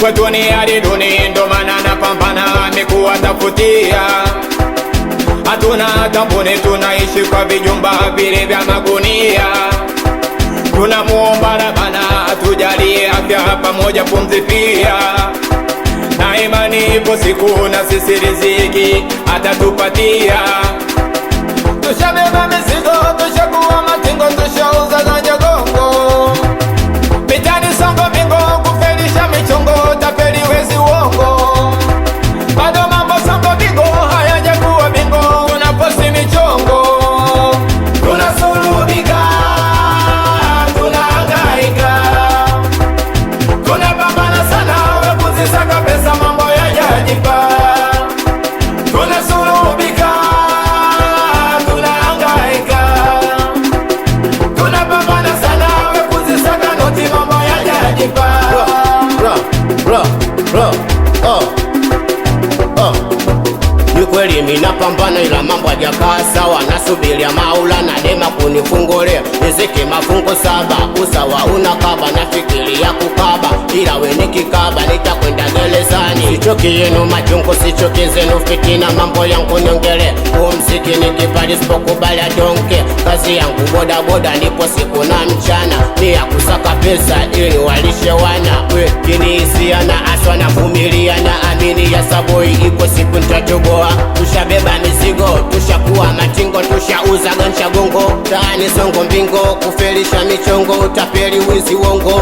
kwetu ni hali duni, ndo maana napambana mikuwa tafutia. Hatuna kampuni, tunaishi kwa vijumba vile vya magunia. Tunamuomba Rabbana atujalie afya pamoja pumzi pia, na imani ipo siku na sisi riziki atatupatia. Tushabeba mizigo, tushakuwa matingo, tushauza ganja gongo. Mitani songo bingo, kufelisha michongo, tapeli wezi uongo. Bado mambo songo bingo, hayajakuwa bingo, tunaposi michongo. Tunasulubika, tunahangaika, tunapambana sana kuzisaka pesa, mambo yajajipa. Tunasulubika, tunahangaika, tunapambana sana kuzisaka noti, mambo yajajipa. Ni kweli minapambana ila mambo hajakaa sawa, nasubiria Maulana dema kunifungolea riziki mafungo 7, usawa unakaba, nafikiria kukaba ila we nikikaba nitakwenda gerezani. Sichoki yenu majungu, sichoki zenu fitina, mambo yangu nyongele, muziki ni kipaji, sipokubali adonke. Kazi yangu boda boda, nipo siku na mchana, ni ya kusaka pesa ili walishe wana. We kinihisia na aswa na vumilia, na amini ya saboi ipo siku nitatoboa. Tushabeba mizigo, tushakuwa matingo, tushauza ganja gongo, taani songo mbingo, kufelisha michongo, utapeli wizi wongo.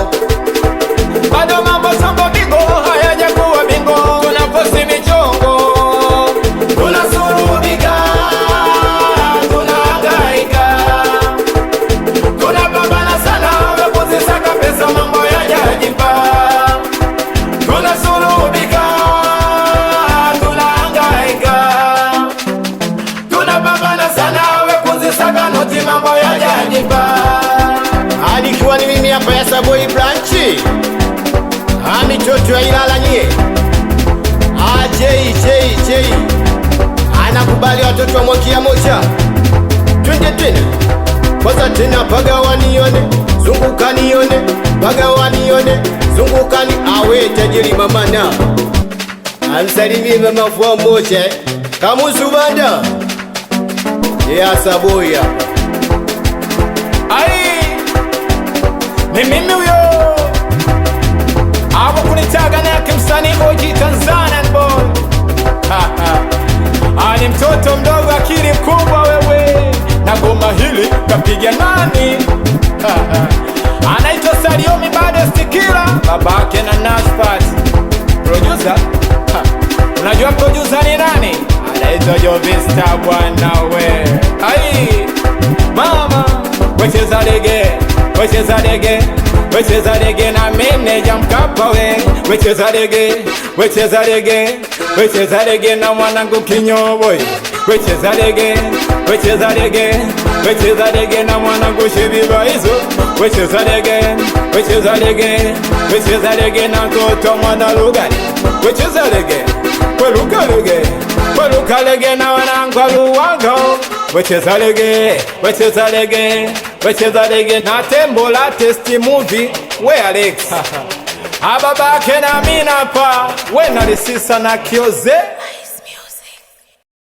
Bado mambo songo bingo, hayajakuwa bingo, tunaposi michongo. Tunasulubika, tunahangaika, tunapambana sana kuzisaka pesa, mambo yajajipa. Tunasulubika, tunahangaika, tunapambana sana kuzisaka noti, mambo yajajipa. Alikiwa ni mimi hapa ya Saboi Branchi, mitoto ya Ilala nye. J anakubali watoto wa Mwakia moja. Twende tena, kwanza tena pagawa nione, zunguka nione, pagawa nione, zunguka ni awe tajiri mamana. Amsalimie mama fua moja Kamuzu banda ya Saboi hapa. Ai, ni mimi huyo hapo kunitaga na yake msanii OG Tanzanian boy. Ni mtoto mdogo akili mkubwa wewe, na goma hili kapiga nani? Anaitwa Saliomi Modest Killer, babake na Nashpat. Producer, unajua producer ni nani? Anaitwa Jovista bwana we. Ai mama, wecheza rege, wecheza rege, wecheza rege na meneja Mkapa we. Wecheza rege, wecheza rege, wecheza rege na mwanangu Kinyoboy. Wecheza rege, wecheza rege, wecheza rege na mwanangu Shibiba hizo. Wecheza rege, wecheza rege, wecheza rege na mtoto mwana Lugari. Wecheza rege, weluka rege, weluka rege na wanangu Luwango. Wecheza rege, wecheza rege, wecheza rege na Tembo Latest Movie we Alex. Ababake na Minapa we Narisisa na Kioze.